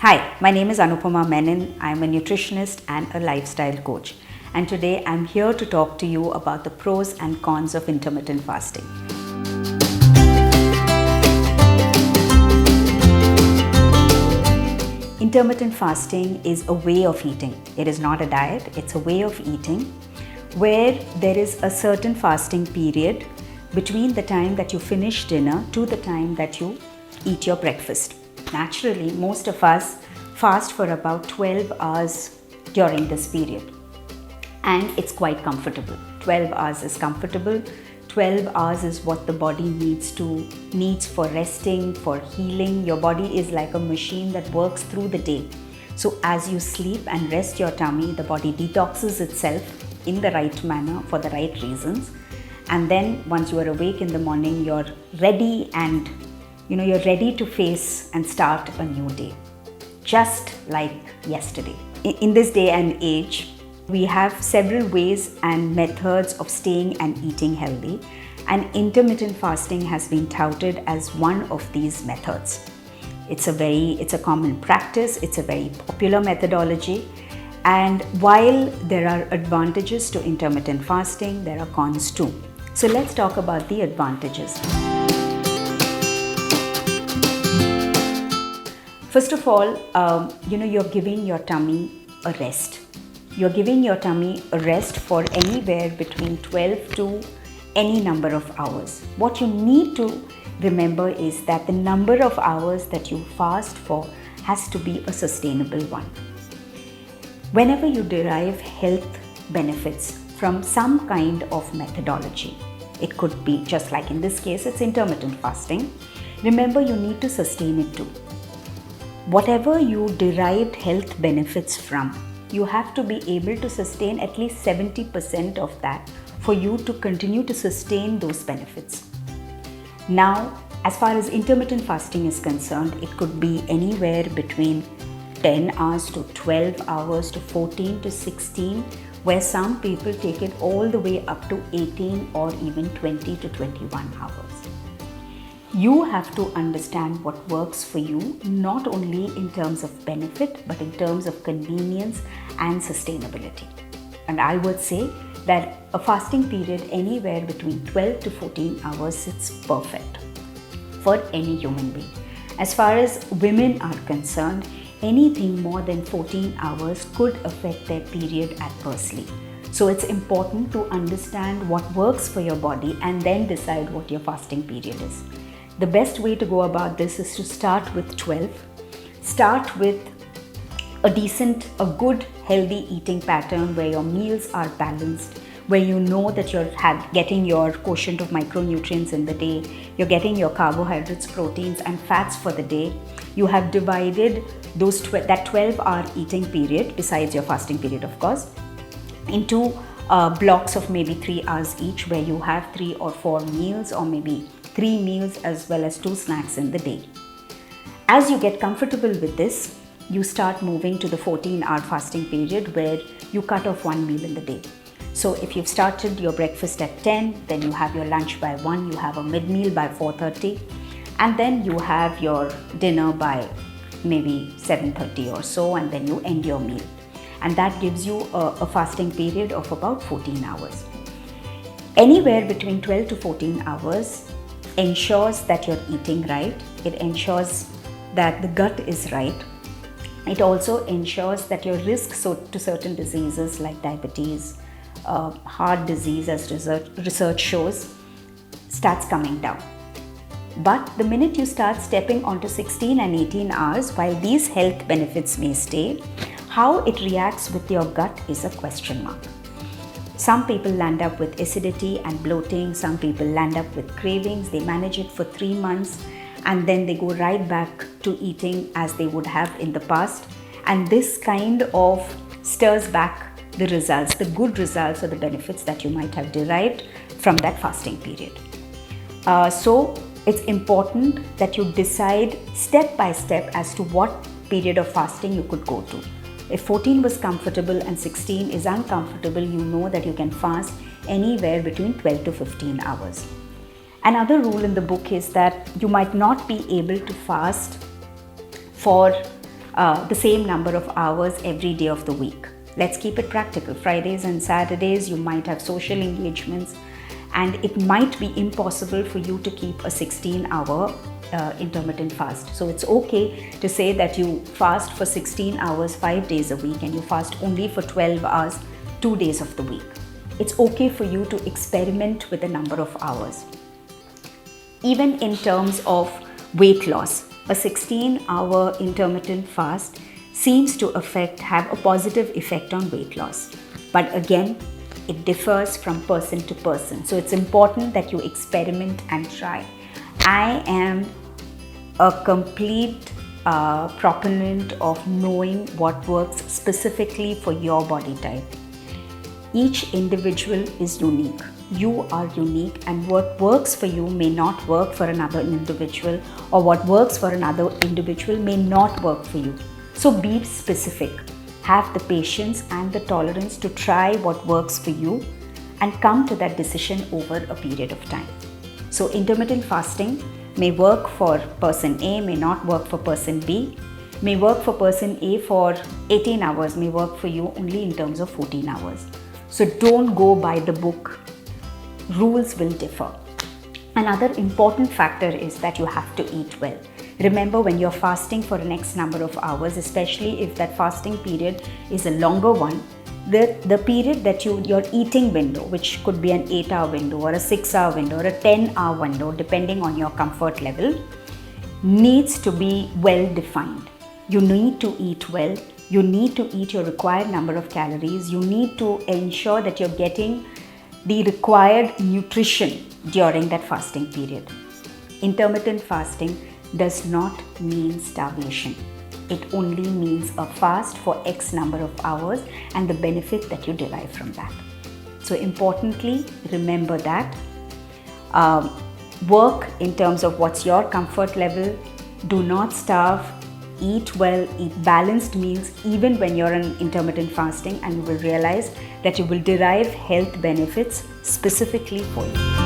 Hi, my name is Anupama Menon. I'm a nutritionist and a lifestyle coach. And today I'm here to talk to you about the pros and cons of intermittent fasting. Intermittent fasting is a way of eating. It is not a diet, it's a way of eating where there is a certain fasting period between the time that you finish dinner to the time that you eat your breakfast. Naturally, most of us fast for about 12 hours during this period, and it's quite comfortable. 12 hours is comfortable. 12 hours is what the body needs for resting, for healing. Your body is like a machine that works through the day. So as you sleep and rest your tummy, the body detoxes itself in the right manner for the right reasons. And then once you are awake in the morning, you're ready and you're ready to face and start a new day, just like yesterday. In this day and age, we have several ways and methods of staying and eating healthy, and intermittent fasting has been touted as one of these methods. It's a common practice, it's a very popular methodology, and while there are advantages to intermittent fasting, there are cons too. So let's talk about the advantages. First of all, you're giving your tummy a rest. You're giving your tummy a rest for anywhere between 12 to any number of hours. What you need to remember is that the number of hours that you fast for has to be a sustainable one. Whenever you derive health benefits from some kind of methodology, it could be, just like in this case, it's intermittent fasting. Remember, you need to sustain it too. Whatever you derived health benefits from, you have to be able to sustain at least 70% of that for you to continue to sustain those benefits. Now, as far as intermittent fasting is concerned, it could be anywhere between 10 hours to 12 hours to 14 to 16, where some people take it all the way up to 18 or even 20 to 21 hours. You have to understand what works for you, not only in terms of benefit, but in terms of convenience and sustainability. And I would say that a fasting period anywhere between 12 to 14 hours is perfect for any human being. As far as women are concerned, anything more than 14 hours could affect their period adversely. So it's important to understand what works for your body and then decide what your fasting period is. The best way to go about this is to start with 12. Start with a good, healthy eating pattern where your meals are balanced, where you know that you're getting your quotient of micronutrients in the day, you're getting your carbohydrates, proteins, and fats for the day. You have divided that 12-hour eating period, besides your fasting period, of course, into blocks of maybe 3 hours each, where you have 3 or 4 meals, or maybe 3 meals as well as 2 snacks in the day. As you get comfortable with this, you start moving to the 14-hour fasting period, where you cut off 1 meal in the day. So if you've started your breakfast at 10, then you have your lunch by 1, you have a mid-meal by 4:30, and then you have your dinner by maybe 7:30 or so, and then you end your meal. And that gives you a fasting period of about 14 hours. Anywhere between 12 to 14 hours ensures that you're eating right. It ensures that the gut is right. It also ensures that your risk to certain diseases like diabetes, heart disease, as research shows, starts coming down. But the minute you start stepping onto 16 and 18 hours, while these health benefits may stay, how it reacts with your gut is a question mark. Some people land up with acidity and bloating. Some people land up with cravings. They manage it for 3 months and then they go right back to eating as they would have in the past. And this kind of stirs back the results, the good results or the benefits that you might have derived from that fasting period. So it's important that you decide step by step as to what period of fasting you could go to. If 14 was comfortable and 16 is uncomfortable, you know that you can fast anywhere between 12 to 15 hours. Another rule in the book is that you might not be able to fast for the same number of hours every day of the week. Let's keep it practical. Fridays and Saturdays, you might have social engagements, and it might be impossible for you to keep a 16-hour intermittent fast. So it's okay to say that you fast for 16 hours 5 days a week and you fast only for 12 hours 2 days of the week. It's okay for you to experiment with the number of hours. Even in terms of weight loss, a 16-hour intermittent fast seems to have a positive effect on weight loss. But again, it differs from person to person. So it's important that you experiment and try. I am a complete proponent of knowing what works specifically for your body type. Each individual is unique. You are unique, and what works for you may not work for another individual, or what works for another individual may not work for you. So be specific. Have the patience and the tolerance to try what works for you and come to that decision over a period of time. So intermittent fasting may work for person A, may not work for person B, may work for person A for 18 hours, may work for you only in terms of 14 hours. So don't go by the book. Rules will differ. Another important factor is that you have to eat well. Remember, when you're fasting for an X number of hours, especially if that fasting period is a longer one, the period that your eating window, which could be an 8-hour window or a 6-hour window or a 10-hour window, depending on your comfort level, needs to be well defined. You need to eat well. You need to eat your required number of calories. You need to ensure that you're getting the required nutrition during that fasting period. Intermittent fasting does not mean starvation. It only means a fast for X number of hours and the benefit that you derive from that. So importantly, remember that. Work in terms of what's your comfort level. Do not starve. Eat well, eat balanced meals even when you're on intermittent fasting, and you will realize that you will derive health benefits specifically for you.